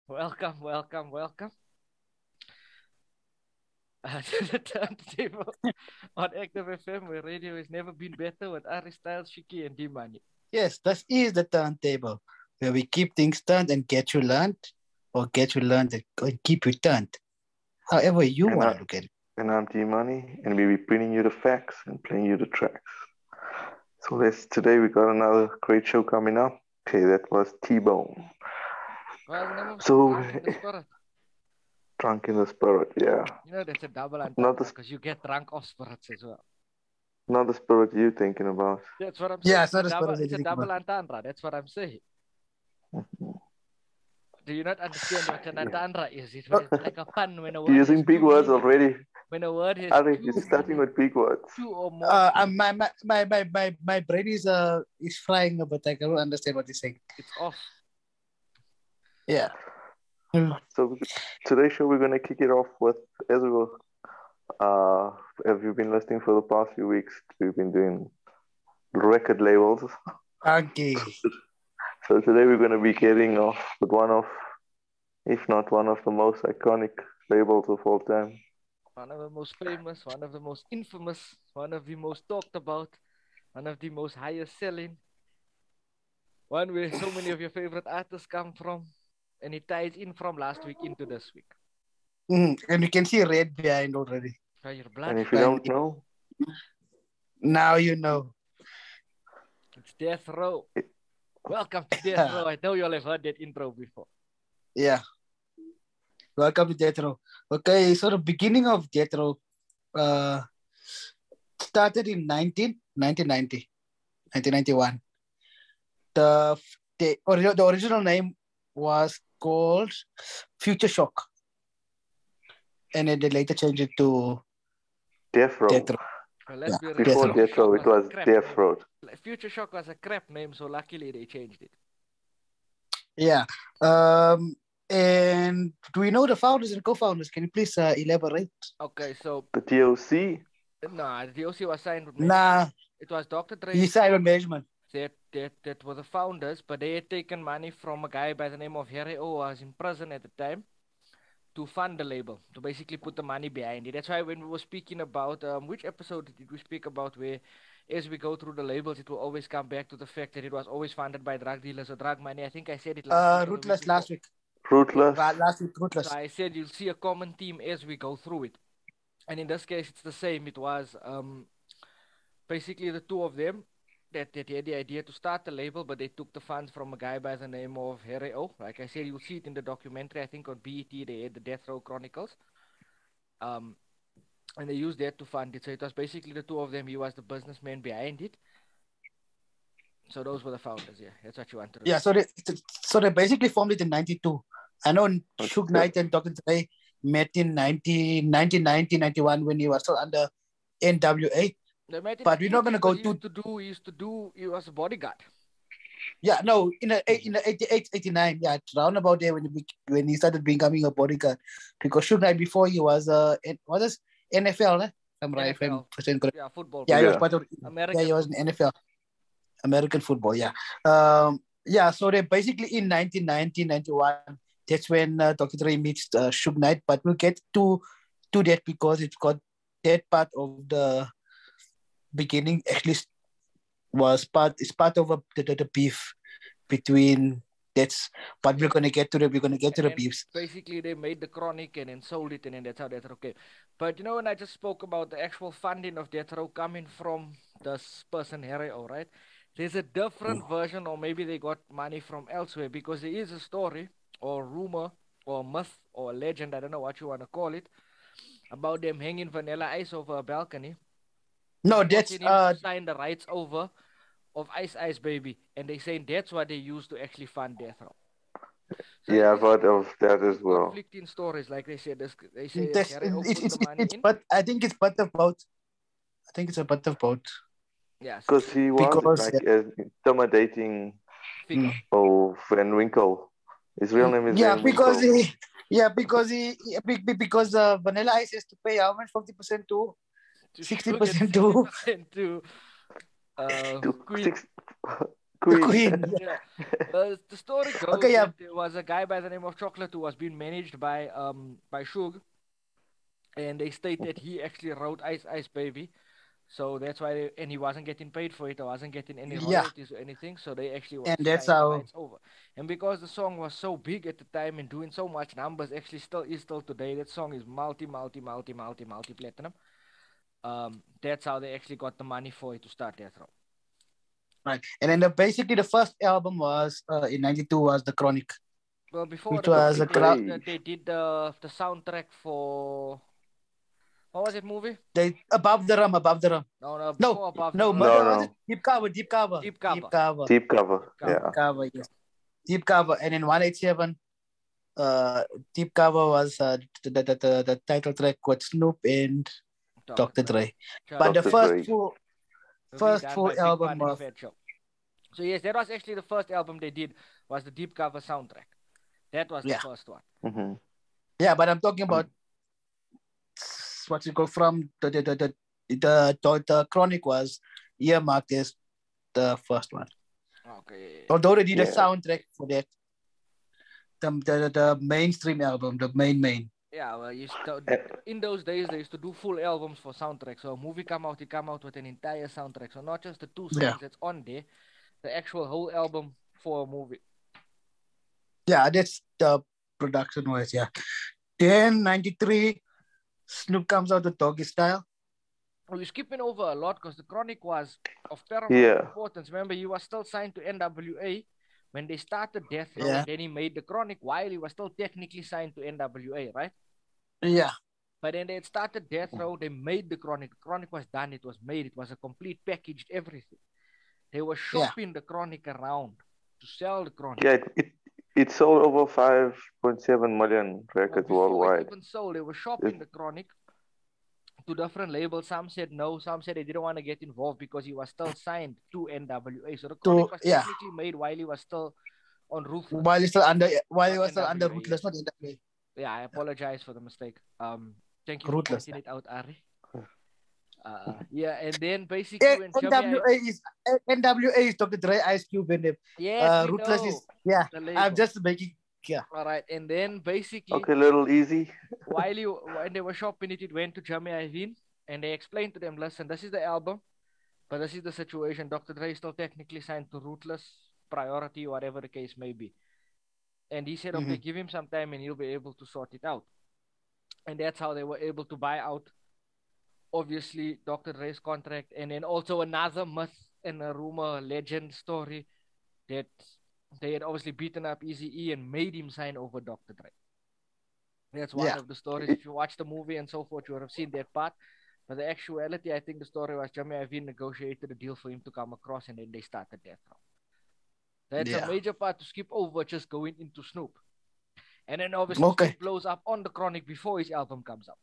Welcome, welcome, welcome to the turntable on Active FM, where radio has never been better with Ari Styles, Shiki, and D-Money. Yes, this is the turntable where we keep things turned and get you learned, or get you learned and keep you turned. However you And want I, to look at it. and I'm T-Money, and we'll be bringing you the facts and playing you the tracks. So today we got another great show coming up. Okay, that was T-Bone. What was the name of So, Drunk in the Spirit? Drunk in the Spirit, yeah. You know, that's a double Not entendre the, because you get drunk off spirits as well. not the spirit you thinking about. That's what I'm saying. Yeah, it's not as bad as It's a anything. double entendre. That's what I'm saying. Do you not understand what an entendre is? It's like a pun when a word You're has using big two words meanings. already. When a word has Ari, two it's starting meanings, with big words. two or more. My brain is flying, but I don't understand what he's saying. It's off. Yeah. So today's show we're gonna kick it off with, as we were, if you've been listening for the past few weeks, we've been doing record labels. Okay. So today we're gonna be getting off with one of, if not one of the most iconic labels of all time. One of the most famous, one of the most infamous, one of the most talked about, one of the most highest selling, one where so many of your favorite artists come from, and it ties in from last week into this week. And you can see red behind already. Oh, your And blood. if you don't know, Now you know. It's Death Row. Welcome to Death Row. I know you all have heard that intro before. Yeah. Welcome to Death Row. Okay, so the beginning of Death Row started in 1990, 1991. The original name was called Future Shock. And then they later changed it to Death Row. Death Row. Well, let's be real. Before Death Row. Death Row, it was a crap Death name. Row. Future Shock was a crap name, so luckily they changed it. Yeah. And do we know the founders and co-founders? Can you please elaborate? Okay, so The DOC. nah, the DOC was signed with Nah, It was Dr. Dre. he signed on management. That were the founders, but they had taken money from a guy by the name of Harry O, who was in prison at the time, to fund the label, to basically put the money behind it. That's why when we were speaking about, which episode did we speak about where as we go through the labels, it will always come back to the fact that it was always funded by drug dealers or drug money. I think I said it last week. Ruthless last week. Ruthless. Last week, Ruthless. So I said you'll see a common theme as we go through it. And in this case, it's the same. It was basically the two of them that had the idea to start the label, but they took the funds from a guy by the name of Harry O. Like I said, you'll see it in the documentary. I think on BET they had the Death Row Chronicles. And they used that to fund it. So it was basically the two of them. He was the businessman behind it. So those were the founders. Yeah, that's what you wanted to Yeah, so they basically formed it in 92. I know Suge Knight and Dr. Dre met in 1990, 91 when he was still under NWA. But we're not going to go to... He was a bodyguard. Yeah, no, in the 88, 89, yeah, round about there when he started becoming a bodyguard. Because Suge Knight before he was what is NFL, eh? I'm right. NFL. Yeah, football. Yeah, he was part of American. Yeah, he was in NFL. American football, yeah. Yeah, so they basically in 1990, 91, that's when Dr. Dre meets Suge Knight. But we'll get to that because it's got that part of the beginning actually it's part of the beef between. That's but we're gonna get to the beefs. Basically, they made the Chronic and then sold it, and then that's how Death Row came. But when I just spoke about the actual funding of Death Row coming from this person Harry O, right? There's a different version, or maybe they got money from elsewhere, because there is a story or rumor or myth or legend, I don't know what you want to call it, about them hanging Vanilla Ice over a balcony. No, that's signed the rights over of Ice Baby, and they saying that's what they used to actually fund Death Row. So yeah, I've heard of that as well. Conflicting stories, like they said. They say but I think it's part of both. I think it's a part of both. Yes, because he was an intimidating of Van Winkle. His real name is Van because Winkle. because Vanilla Ice has to pay how much? 50% to 60% to Queen. The Queen. Queen. Yeah. The story goes Okay, yeah. that there was a guy by the name of Chocolate who was being managed by Shug, and they state that he actually wrote Ice Ice Baby. So that's why, and he wasn't getting paid for it, or wasn't getting any Yeah. royalties or anything. So they actually And that's signed the how. rights over. And because the song was so big at the time and doing so much numbers, actually still is still today. That song is multi platinum. That's how they actually got the money for it to start Death Row. Right. And then basically the first album was in '92 was The Chronic, Well, before which the was a Chronic, crowd. they did the soundtrack for what was it movie? They above the rum. No, no, No, before Above the no, Rim. No, was it no. deep cover, deep cover, Deep deep Cover. cover, Deep cover. Deep Cover. deep Yeah. cover, yes, deep cover. And in 187, deep cover was the title track with Snoop and Dr. Dre. But the Dr. Dre. first Redone full by Big album Pun and of Fat Show. So yes, that was actually the first album they did, was the Deep Cover soundtrack. That was the yeah, first one. Mm-hmm. yeah. But I'm talking about what you go from the Chronic was earmarked as the first one. Okay. Although they did a Yeah. soundtrack for that, the mainstream album, the main. Yeah, well, Eh, in those days they used to do full albums for soundtracks. So a movie come out, it come out with an entire soundtrack. So not just the two Yeah, songs that's on there, the actual whole album for a movie. yeah. That's the production wise. Yeah. Then '93, Snoop comes out with Doggy Style. We're skipping over a lot because the Chronic was of paramount Yeah. importance. Remember, he was still signed to NWA when they started Death Row, Yeah. and then he made the Chronic while he was still technically signed to NWA, right? Yeah, But then they had started Death Row, they made the Chronic. The Chronic was done, it was made, it was a complete packaged everything. They were shopping the Chronic around to sell the Chronic. Yeah, it sold over 5.7 million Well, records before it worldwide. even sold, they were shopping the Chronic to different labels. Some said no, some said they didn't want to get involved because he was still signed to NWA. So the Chronic was yeah. technically made while he was still on Ruthless. While he was Not still under NWA, Ruthless, yes. not NWA. Yeah, I apologize for the mistake. Thank you Ruthless, for pointing it out, Ari. Yeah, and then basically when NWA is Dr. Dre, Ice Cube, and yes, we Ruthless know is the label. I'm just making All right, and then basically Okay, little easy. when they were shopping it went to Jamie Iovine, and they explained to them, listen, this is the album, but this is the situation. Dr. Dre is still technically signed to Ruthless, Priority, whatever the case may be. And he said, okay, give him some time and he'll be able to sort it out. And that's how they were able to buy out, obviously, Dr. Dre's contract. And then also another myth and a rumor, legend story that they had obviously beaten up Eazy-E and made him sign over Dr. Dre. That's one of the stories. If you watch the movie and so forth, you would have seen that part. But the actuality, I think the story was Jamie Iovine negotiated a deal for him to come across, and then they started Death Row. That's a major part to skip over, just going into Snoop. And then obviously Snoop blows up on the Chronic before his album comes out.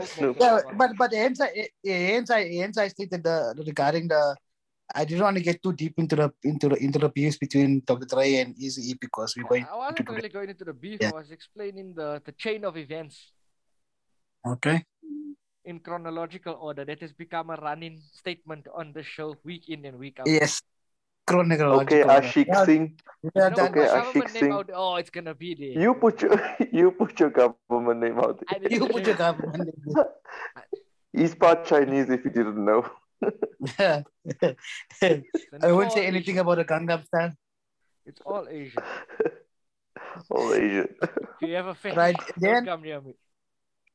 Snoop. But hence I stated regarding the I didn't want to get too deep into the beefs between Dr. Dre and Eazy-E because we're going. I wasn't really going into the beef. I was explaining the chain of events. Okay. In chronological order, that has become a running statement on the show, week in and week out. Yes. Chronological okay, order. Ashik Singh. Okay, Ashik Singh. Oh, it's gonna be there. You put your government name out there. You put your government name. He's part Chinese if you didn't know. I won't say anything about the Gangnam Style. It's all Asian. All Asian. If you have a fetish, right, don't come near me.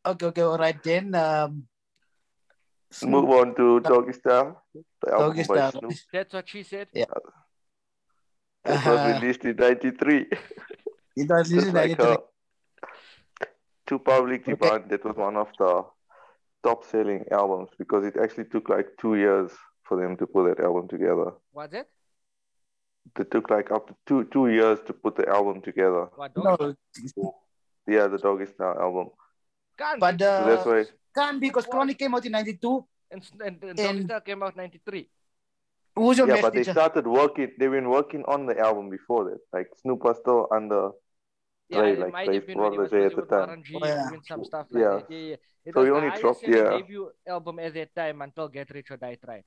Okay, all right, then move on to Doggy Style. The album Doggy by Style. Snoop. That's what she said? Yeah. It was released in 93. It was released in 93. To public demand, that was one of the top-selling albums because it actually took like 2 years for them to put that album together. Was it? It took like up to two years to put the album together. What, yeah, the Doggy Style album. But so that's why can't because Chronic came out in 92 and Doggy Style came out 93. Who's your but they started working. They've been working on the album before that. Like Snoop was still under Dre, it might have been when he was Dre busy at the with time. Warren G doing some stuff like that. It so was he the only highest dropped, selling debut album at that time until Get Rich or Die Trying.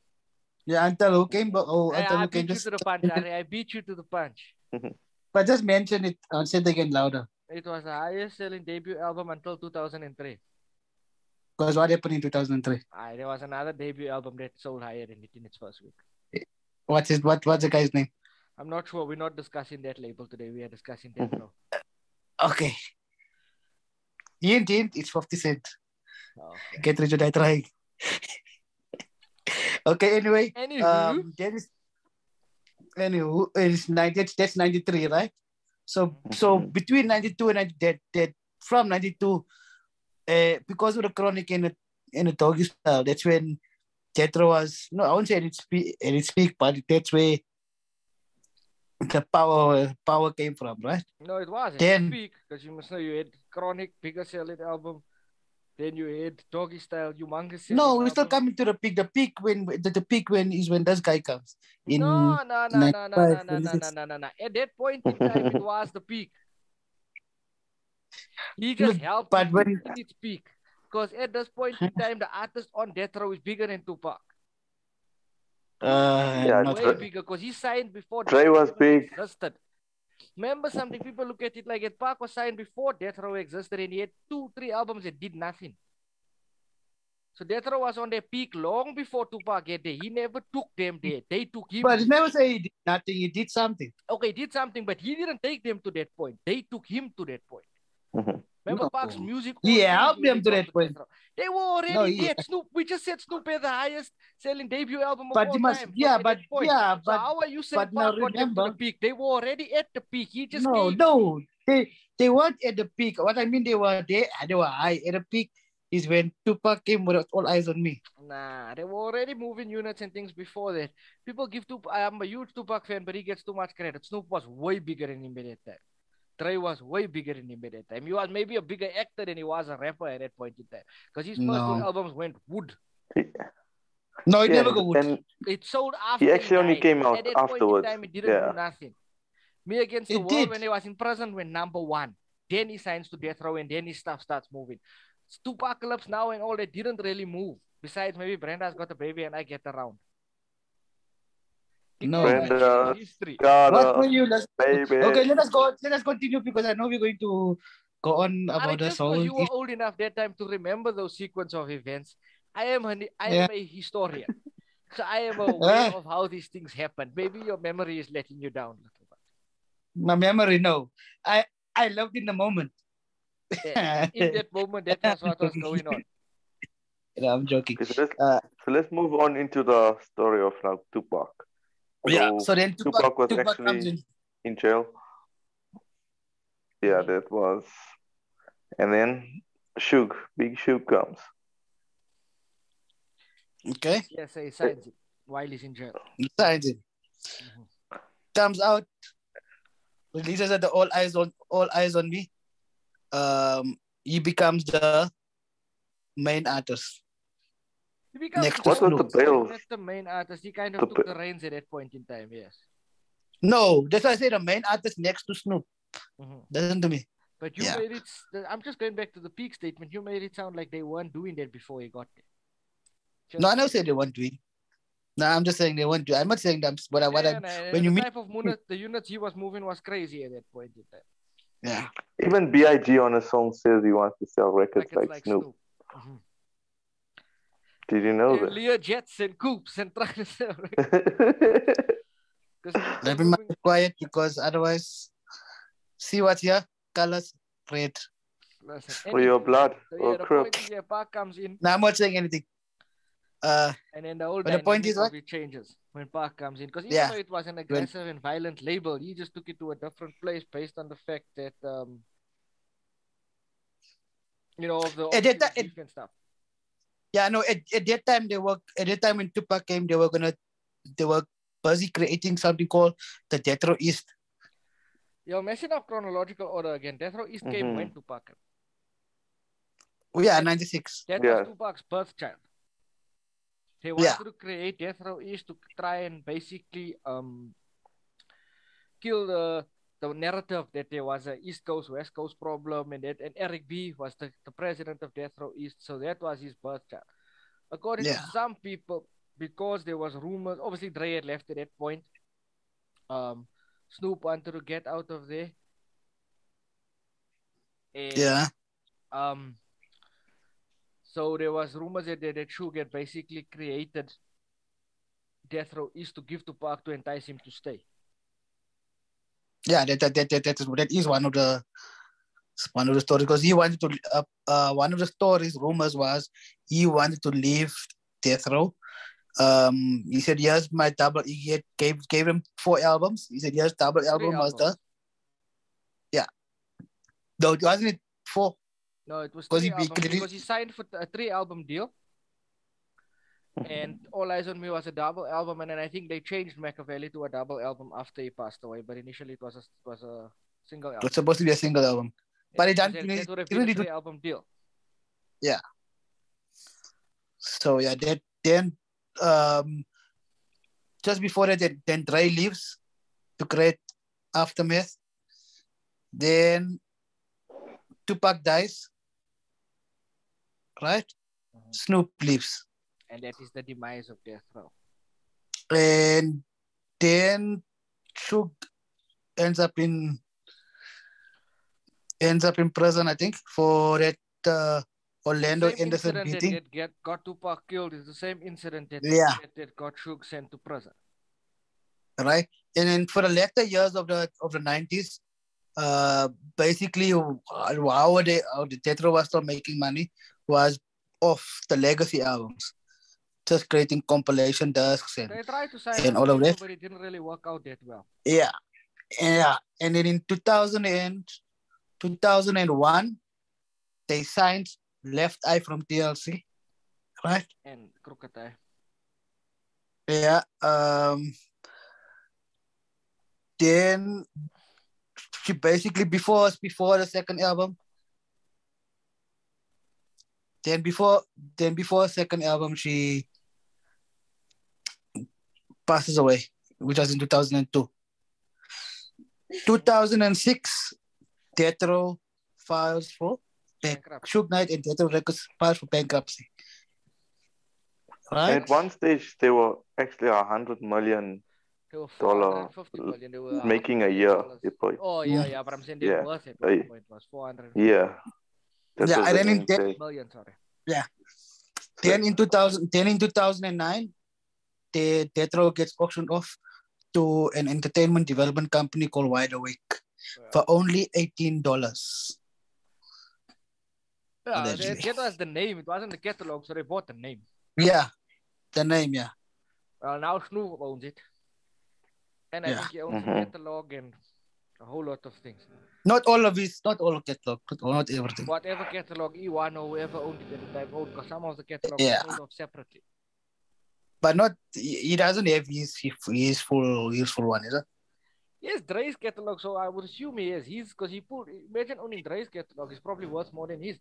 Yeah, until who came, until I who came. beat you to the punch, Ari. I beat you to the punch. But just mention it and say it again louder. It was the highest selling debut album until 2003. Because what happened in 2003? There was another debut album that sold higher than it in its first week. What's the guy's name? I'm not sure. We're not discussing that label today. We are discussing Deathrow. Okay. Hint, it's 50 Cent. Okay. Get rich or die trying. Okay, anyway. Anywho. That's 93, right? So between 92 and 90, that from 92, because of the chronic and the doggy style, that's when Jethro was, no, I won't say at its peak, but that's where the power came from, right? No, it wasn't. Then, Peak, because you must know you had Chronic, bigger selling album. Then you had Doggy Style, humongous selling no, we're album. still coming to the peak. The peak when is when this guy comes. No. At that point in time, it was the peak. He just helped but when in its peak. Because at this point in time, the artist on Deathrow is bigger than Tupac. Way bigger, because he signed before Dre was big. Existed. Remember something, people look at it like it. Pac was signed before Deathrow existed and he had 2-3 albums that did nothing. So Deathrow was on their peak long before Tupac get there. He never took them there. They took him. But never say he did nothing. He did something. Okay, he did something, but he didn't take them to that point. They took him to that point. Remember Pac's music? He helped them to that point. They were already dead. Snoop, we just said Snoop had the highest selling debut album of all time. So how are you saying Pac got them to the peak? They were already at the peak. He just they weren't at the peak. What I mean, they were there. They were high. At the peak is when Tupac came with All Eyes on Me. Nah, they were already moving units and things before that. People give Tupac. I'm a huge Tupac fan, but he gets too much credit. Snoop was way bigger than him at that time. Dre was way bigger than him at that time. He was maybe a bigger actor than he was a rapper at that point in time. Because his first two albums went wood. No, it never go wood. It sold after he actually only came out at that afterwards. Point in time, it didn't do nothing. Me Against the World, when he was in prison, went #1. Then he signs to Deathrow and then his stuff starts moving. Tupacalypse now and all that didn't really move. Besides, maybe Brenda's Got a Baby and I Get Around. Brenda, what for you? Baby. Okay, let us continue because I know we're going to go on about this whole. You were old enough that time to remember those sequence of events. I am a historian, so I am aware of how these things happen. Maybe your memory is letting you down a little bit. My memory, no. I loved in the moment. In that moment, that was what was going on. No, I'm joking. So let's move on into the story of now Tupac. So then Tupac was actually in jail. Yeah, that was. And then Big Suge comes. Okay. Yes, he signs it while he's in jail. He signs it. Comes out, releases at the All Eyes on Me. He becomes the main artist. Next to Snoop. That's the main artist. He kind of took the reins at that point in time, yes. No, that's why I say the main artist next to Snoop. Doesn't to me. But you made it, I'm just going back to the peak statement. You made it sound like they weren't doing that before he got there. No, I never said they weren't doing. No, I'm just saying they weren't doing. I'm not saying that, but when you meet the units he was moving was crazy at that point in time. Yeah. Even B.I.G. on a song says he wants to sell records like Snoop. Did you know that? Lear jets and coops and trying to sell Let me be quiet because otherwise, see what's here? Colors red. For your blood. So the point is Pac comes in. No, I'm not saying anything. And then the whole the point is what? It changes when Pac comes in. Because even though it was an aggressive and violent label, he just took it to a different place based on the fact that, of the different stuff. Yeah, no. At that time, when Tupac came, they were busy creating something called the Deathrow East. You're messing up chronological order again. Deathrow East came when Tupac. Oh yeah, 96. That was Tupac's birth child. They wanted to create Deathrow East to try and basically kill the narrative that there was a East Coast West Coast problem and Eric B was the president of Deathrow East, so that was his birth child. According to some people, because there was rumors. Obviously, Dre had left at that point. Snoop wanted to get out of there, and Yeah. so there was rumors that Suge had basically created Death Row East to give to Park to entice him to stay. Yeah, that is one of the stories, because he wanted to. One of the stories, rumors was he wanted to leave Death Row. He said, "Yes, my double." He gave him 4 albums. He said, "Yes, double Three album was albums. the." Yeah, no, wasn't it 4? No, it was Because 3 albums because he signed for a 3 album deal. And All Eyes on Me was a double album, and then I think they changed Machiavelli to a double album after he passed away. But initially, it was a single it album. was supposed to be a single album, but it done. That would have been a 3 album deal. Yeah. So yeah, that then just before that, then Dre leaves to create Aftermath. Then Tupac dies, right? Snoop leaves, and that is the demise of Death Row. And then Suge ends up in prison, I think, for that Orlando Anderson beating. That got Tupac killed is the same incident that got Suge sent to prison. Right, and then for the later years of the 90s, basically how the Death Row was still making money was off the legacy albums, just creating compilation discs and they tried to sign and all of that, but it didn't really work out that well. Yeah, and then in 2001, they signed Left Eye from TLC, right? And Crooked Eye. Yeah. Then she basically before the second album. Then before the second album, she passes away, which was in 2002. 2006, Death Row files for Suge Knight and Death Row Records files for bankruptcy. Right? At one stage, they were actually $100 million making a year. Oh yeah, but I'm saying they're worth it. What point was 400? Yeah. And then in million, sorry. Yeah. Then in 2009, the Death Row gets auctioned off to an entertainment development company called Wide Awake for only $18. Yeah, that was the name. It wasn't the catalog, so they bought the name. Yeah, the name, yeah. Well, now Snoop owns it. And I think he owns the catalog and a whole lot of things. Not all of catalog, not everything. Whatever catalog E1 or whoever owned it at the time owned, because some of the catalog was sold off separately. But not, he doesn't have his full one, is it? Yes, Dre's catalog, so I would assume he is. Because he pulled, imagine owning Dre's catalog, it's probably worth more than his.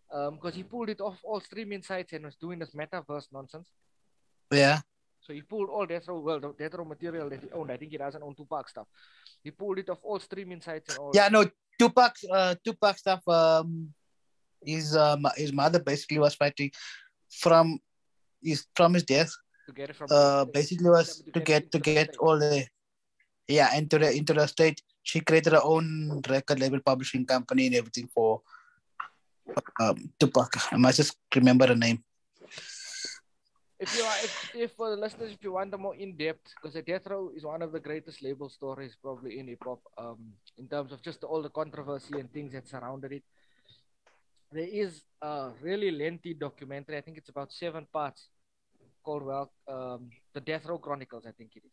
Because he pulled it off all streaming sites and was doing this metaverse nonsense. Yeah. So he pulled all Death Row material that he owned. I think he doesn't own Tupac stuff. He pulled it off all streaming sites and all. Yeah, no, Tupac stuff. His mother basically was fighting from his death. To get it from basically was to get all the into the state. She created her own record label publishing company and everything for Tupac. I must just remember the name. If for the listeners, if you want the more in-depth, because the Death Row is one of the greatest label stories probably in hip-hop, in terms of just all the controversy and things that surrounded it. There is a really lengthy documentary, I think it's about 7 parts, called The Death Row Chronicles, I think it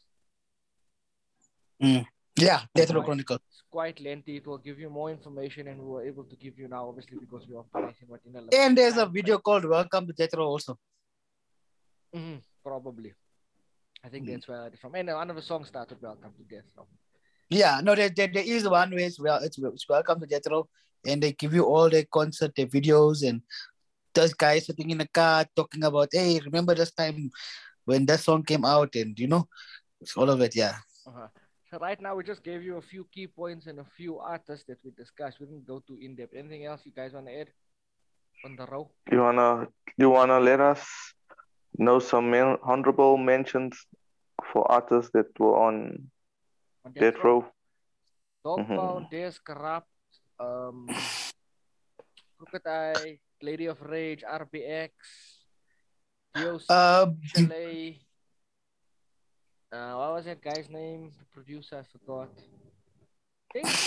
is. Yeah, Death Row Chronicles. It's quite lengthy. It will give you more information, and we were able to give you now, obviously, because we are operating what in a and there's a video called Welcome to Death Row also. Probably. I think that's where it's from. And one of the songs started Welcome to Death Row. Yeah, no, there is one where it's Welcome to Death Row, and they give you all the concert, the videos, and those guys sitting in the car talking about, hey, remember this time when that song came out, and it's all of it, yeah. So right now we just gave you a few key points and a few artists that we discussed. We didn't go too in depth. Anything else you guys want to add on the row? You wanna let us Know some honorable mentions for artists that were on Death Death Row. Row. Dogpound, Death, Corrupt, Crooked Eye, Lady of Rage, RBX, DOC, Chalet. What was that guy's name? The producer, I forgot.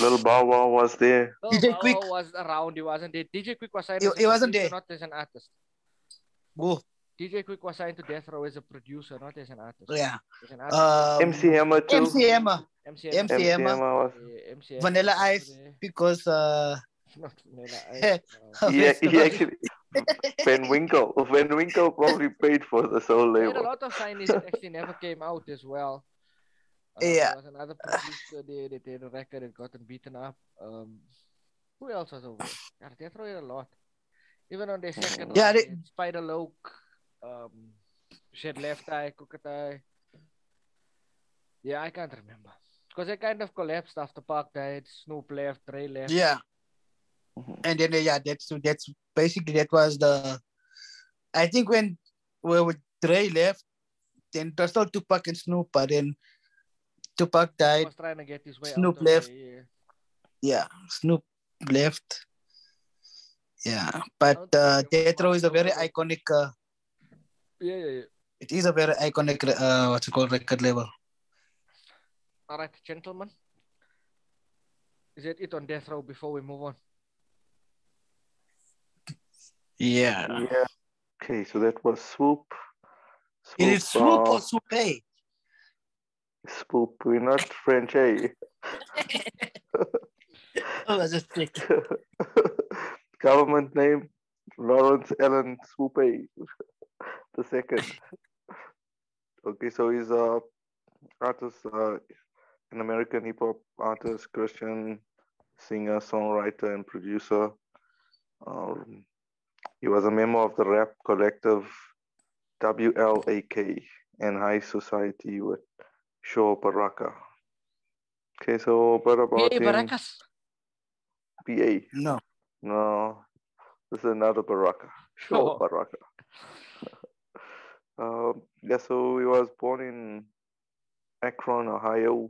Little Bow Wow was there. DJ Quick. was around, he wasn't it? DJ Quick was signed He as a wasn't producer, there. not as an artist. Go. DJ Quick was signed to Death Row as a producer, not as an artist. Yeah. As an artist, MC Hammer too. MC Hammer. MC MC Hammer. Hammer. was. MC Hammer Vanilla was Ice there. because Not Vanilla Ice. he actually Van Winkle. Van Winkle probably paid for the soul He had a label. lot of signees that actually never came out as well. Yeah. There was another producer there that had a record that gotten beaten up. Who else was over there? They threw it a lot. Even on their second Yeah, run, they- they had Spider Loke, Shed Left Eye, Crooked Eye. Yeah, I can't remember. Because they kind of collapsed after Park died, Snoop left, Dre left. Yeah. And then yeah, that's basically that was the. I think when Dre left, then it was still Tupac and Snoop, but then Tupac He died. was trying to get his way Snoop out of left. there, Yeah, Snoop left. Yeah, I but don't think there was Death Row is a very much iconic. Yeah. It is a very iconic. What's it called? Record label. All right, gentlemen. Is that it on Death Row before we move on? Yeah. Yeah. Okay, so that was Swoop. It is Swoop or Swoopay? Swoop. We're not French, eh? Oh, I just check. Government name Lawrence Allen Swoopay the second. Okay, so he's a artist, an American hip hop artist, Christian singer, songwriter, and producer. He was a member of the rap collective WLAK and High Society with Shaw Baraka. Okay, so a bit about Hey, him. Baracas. BA. No. No, this is another Baraka. Shaw Oh. Baraka. Yeah, so he was born in Akron, Ohio.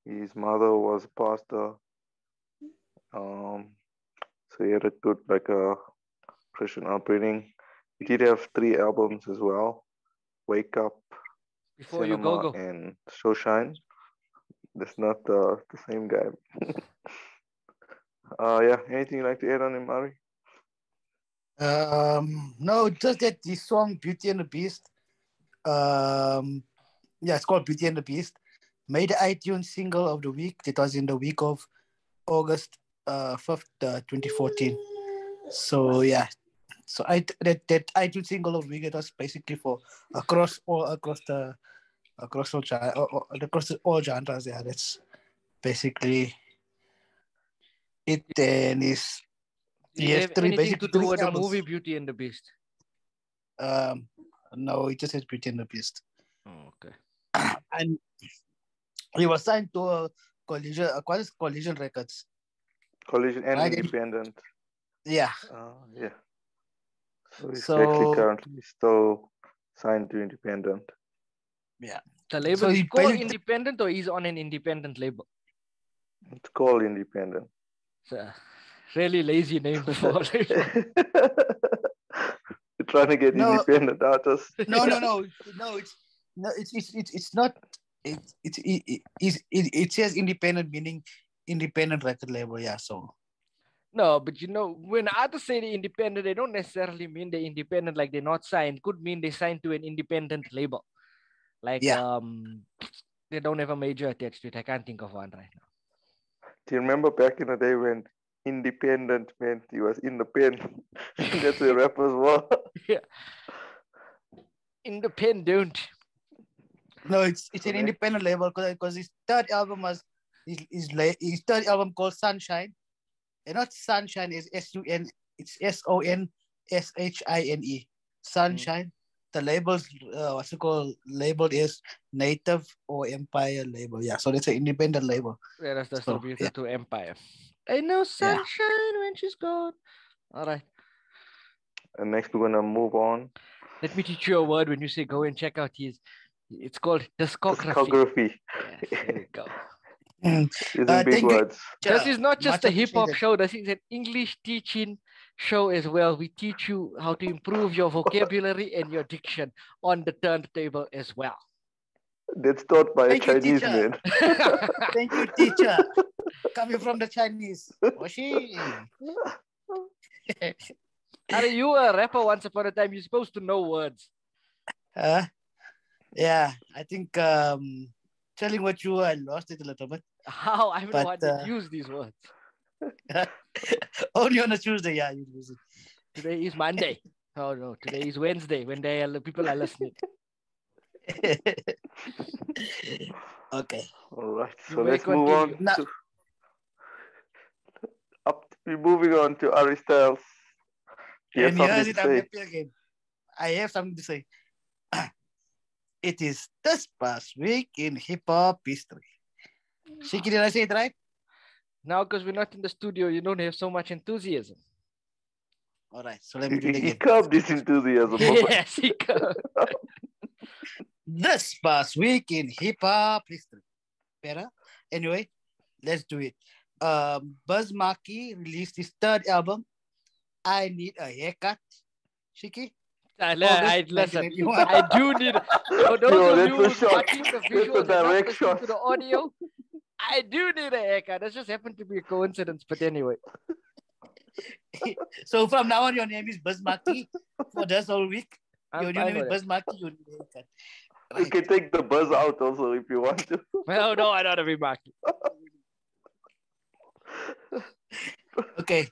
His mother was a pastor. So he had a good Christian upbringing. He did have 3 albums as well: Wake Up, Before Cinema, you go. and Show Shine. That's not the same guy. Yeah. Anything you'd like to add on him, Ari? No, just that the song Beauty and the Beast. Yeah, it's called Beauty and the Beast. Made the iTunes single of the week. It was in the week of August 5th, 2014. So yeah. So that iTunes single of the week, it was basically for across all genres. Yeah, that's basically it. And is Did it yes, have three anything basically to do three with the albums. movie Beauty and the Beast? No, it just says Beauty and the Beast. Oh, okay. And he was signed to a Collision Records. Collision and Right. Independent. Yeah. Yeah. So he's So- actually currently still signed to Independent. Yeah. The label So is he called basically- Independent, or he's on an independent label? It's called Independent. It's a really lazy name for a label. You're trying to get No. independent artists. No. It's not. It says independent, meaning independent record label. Yeah. So No, but when artists say they're independent, they don't necessarily mean they're independent like they're not signed. Could mean they signed to an independent label. Like, Yeah. they don't have a major attached to it. I can't think of one right now. Do you remember back in the day when independent meant he was in the pen? That's where rappers were. Yeah. Independent. no, it's an Okay. independent label because his third album was his third album called Sunshine, and not Sunshine is SUN. It's SONSHINE. Sunshine. The labels, what's it called? Labeled is Native or Empire label. Yeah, so it's an independent label. Whereas distributed yeah. to Empire. Ain't no sunshine when she's gone. All right. And next we're gonna move on Let me teach you a word when you say go and check out his. It's called discography. Discography. Yes, there we go. Using big Thank you. words. This is not just Much a hip hop appreciated. show. This is an English teaching show as well. We teach you how to improve your vocabulary and your diction on the turntable as well. That's taught by a Thank you, Chinese teacher. man. Thank you, teacher. Coming from the Chinese. Washi. Are you a rapper once upon a time? You're supposed to know words. Yeah, I think telling what you I lost it a little bit. How? I'm the But, one that use these words. Only on a Tuesday, yeah, you use it. Today is Monday. Oh no, today is Wednesday when people are listening. Okay. All right. You So may let's move continue. on. We're moving on to Ari Styles. Do you have And something here's to it, I'm say? happy again. I have something to say. It is this past week in hip hop history. Shiki, did I say it right? Now, because we're not in the studio, you don't have so much enthusiasm. All right, so let me do it He again. curbed his enthusiasm. Yes, he could. This past week in hip hop history. Better? Anyway, let's do it. Buzz Markie released his third album, I Need a Haircut. Shiki? Listen, 1981. I do need, for those Yo, of that's you a who's shot. watching the That's a visuals and not direct listening shot. to the audio, I do need a haircut. That just happened to be a coincidence, but anyway. So from now on, your name is Buzz Markie for this whole week. I'm Your fine name is with Buzz it. Markie. You need a haircut. You can take the buzz out also if you want to. Oh, no, I don't have to be Marky. Okay.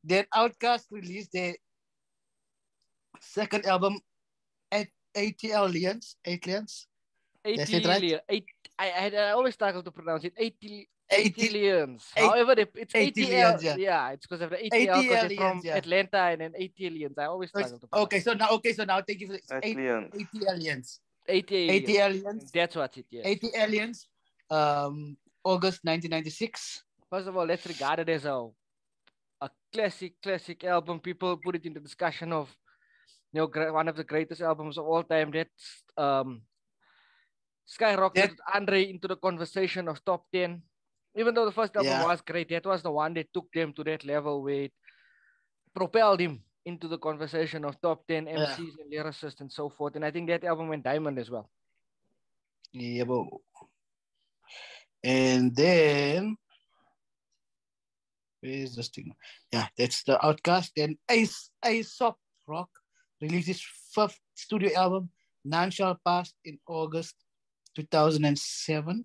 Then Outkast released their second album at 80 Aliens. That's it, right? I always struggle to pronounce it. 80 80 aliens. eight- However, it's 80 80 aliens, yeah. yeah, it's because of the 80 80 because they're aliens, from yeah. Atlanta and then 80 aliens. I always struggle to pronounce. Okay, so now thank you for this. Aliens. 80 aliens. 80 aliens. 80 aliens. That's what's it, yes. 80 aliens. August 1996. First of all, let's regard it as a classic album. People put it into discussion of, one of the greatest albums of all time. That's skyrocketed Andre into the conversation of top 10. Even though the first album was great, that was the one that took them to that level where it propelled him into the conversation of top 10 MCs and lyricists and so forth. And I think that album went diamond as well. Yeah, bro. And then where's this thing? Yeah, that's the Outkast. Then Aesop Rock released his fifth studio album, None Shall Pass, in August 2007.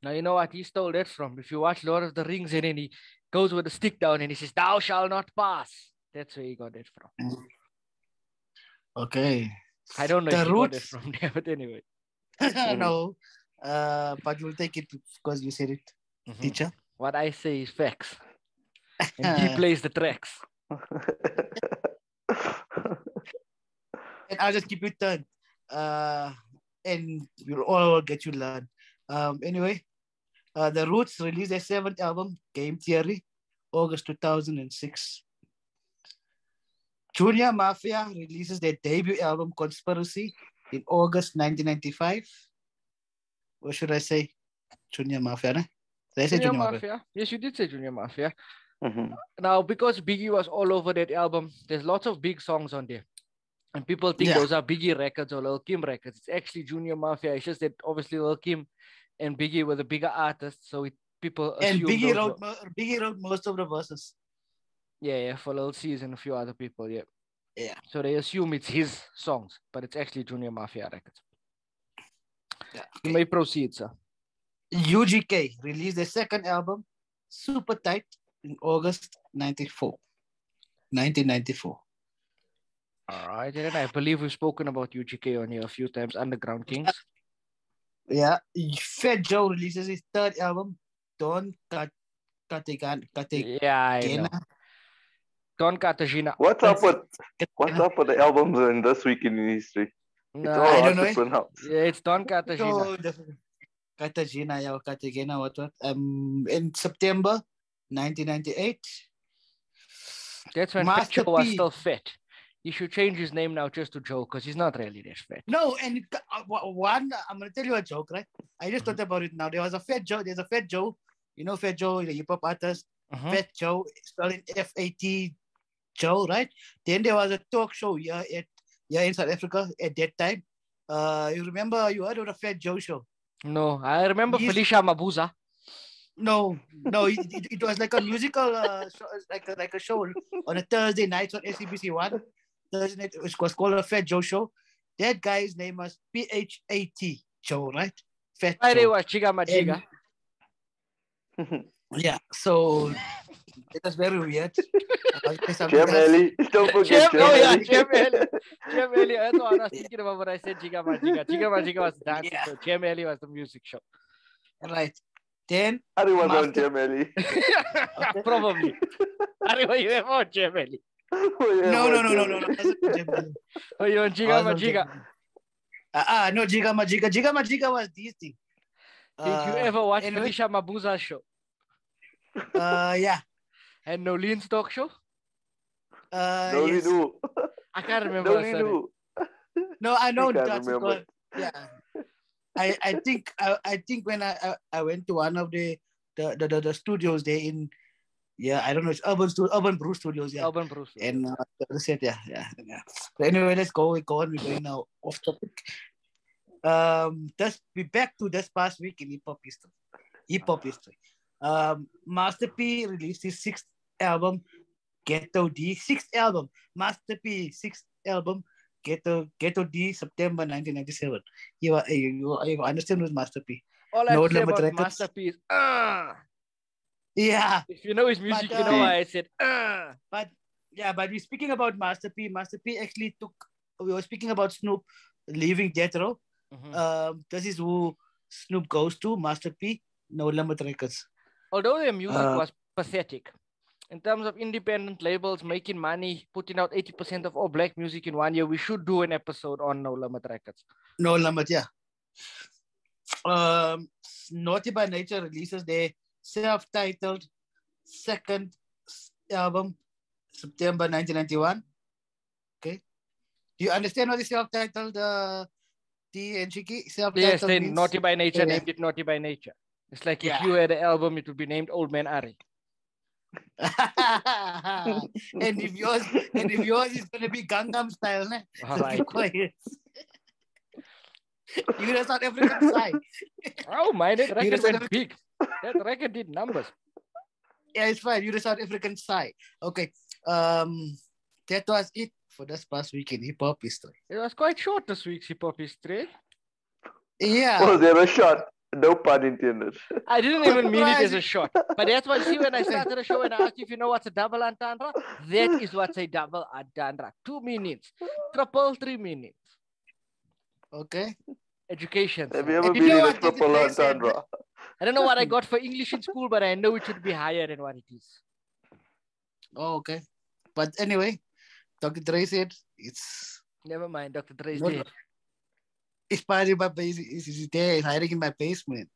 Now, you know what he stole that from? If you watch Lord of the Rings and then he goes with the stick down and he says, "Thou shalt not pass." That's where he got it from. Okay. I don't know The if he got it Roots. from there, but anyway. No. But we'll take it because you said it, teacher. What I say is facts. And he plays the tracks. And I'll just keep it turned. And we'll all get you learn. Anyway, The Roots released their seventh album, Game Theory, August 2006. Junior Mafia releases their debut album, Conspiracy, in August 1995. What should I say? Junior Mafia, né? Did I say Junior Junior Mafia? Yes, you did say Junior Mafia. Mm-hmm. Now, because Biggie was all over that album, there's lots of big songs on there. And people think those are Biggie records or Lil Kim records. It's actually Junior Mafia. It's just that obviously Lil Kim and Biggie were the bigger artists, so people assume and Biggie wrote most of the verses. Yeah, for Lil C's and a few other people, Yeah. So they assume it's his songs, but it's actually Junior Mafia records. Yeah, You may proceed, sir. UGK released their second album, Super Tight, in August 1994. All right, and I believe we've spoken about UGK on here a few times, Underground Kings. Yeah, Fat Joe releases his third album, Don Cartagena. Yeah, I know. Don Cartagena. What's up with the albums in this week in history? No, it's all I hard don't to know. pronounce. Yeah, it's Don Cartagena. Cartagena, what? In September 1998. That's when Master Fat Joe was P. still fit. He should change his name now just to Joe, because he's not really that fat. No, and one, I'm gonna tell you a joke, right? I just thought about it now. There was a Fat Joe. There's a Fat Joe. You know Fat Joe, the hip hop artist. Fat Joe, spelling FAT Joe, right? Then there was a talk show here in South Africa at that time. You remember you heard of the Fat Joe show? No, I remember Felicia Mabuza. No, it was like a musical show, like a show on a Thursday night on SABC One. Thursday night, it was called a Fat Joe show. That guy's name was PHAT Joe, right? Fat Friday Joe. was Chiga Majiga. Yeah, so it was very weird. Jam Ellie, don't forget Jam Ellie. Jam Ellie. Jam Ellie. That's what I was thinking about when I said Chiga Majiga. Chiga Majiga was the dancing show. Jam Ellie was the music show. Right. Then Ari was on Jam Ellie. Probably. Ari, were you ever on Jam Ellie? No. Were you on Chiga Majiga? No, Jiga Majiga. Jiga Majiga was this thing. Did you ever watch Felicia Mabuza's show? Yeah. And Nolene's talk show? Yes. I can't remember. No, I know that's called. Yeah. I think when I went to one of the studios there in, I don't know, it's Urban Brew Studios, yeah. Urban Brew Studios. And I said, yeah. But anyway, let's go. We're going now off topic. Let's be back to this past week in hip hop history. Master P released his sixth album, Ghetto D. Sixth album, Master P, sixth album, Ghetto D, September 1997. You understand with Master P? All I have to say about Master P is, yeah. If you know his music, you know why I said, But we're speaking about Master P. Master P actually we were speaking about Snoop leaving Death Row. This is who Snoop goes to, Master P, No Limit Records. Although their music was pathetic, in terms of independent labels making money, putting out 80% of all black music in 1 year, we should do an episode on No Limit Records. No Limit, yeah. Naughty by Nature releases their self-titled second album, September 1991. Okay. Do you understand what the self-titled T and Chiki? Yes, then Naughty by Nature named it Naughty by Nature. It's like if you had an album, it would be named Old Man Ari. and if yours is gonna be Gangnam Style, ne? All right. You the South African side. Oh my, that record went big. That record did numbers. Yeah, it's fine. You the South African side. Okay. That was it for this past week in hip hop history. It was quite short this week's hip hop history. Yeah. Was there a shot? No pun intended. I didn't even mean it as a shot. But that's what, see, when I started the show and I asked you if you know what's a double entendre, that is what's a double entendre. 2 minutes. Triple 3 minutes. Okay. Education. Have you ever been in a triple entendre? I don't know what I got for English in school, but I know it should be higher than what it is. Oh, okay. But anyway, Dr. Dre said it's... Never mind, Dr. Dre's dead. It's part of my basement. It's there. It's hiding in my basement.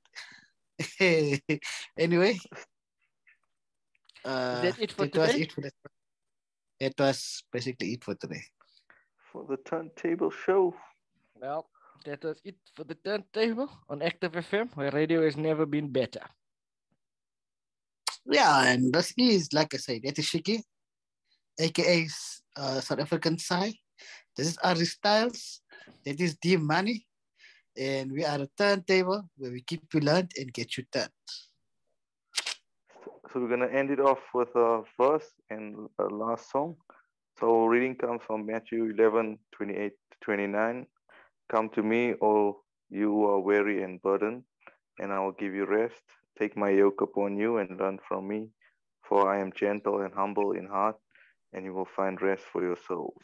Anyway. Is that it for today? It was basically it for today. For the Turntable Show. Well, that was it for the Turntable on Active FM, where radio has never been better. Yeah, and this is, like I said, that is Shiki, aka South African Sai. This is Ari Styles. That is D Money. And we are a turntable where we keep you learned and get you turned. So we're going to end it off with a verse and a last song. So reading comes from Matthew 11:28-29. Come to me, all you who are weary and burdened, and I will give you rest. Take my yoke upon you and learn from me, for I am gentle and humble in heart, and you will find rest for your souls.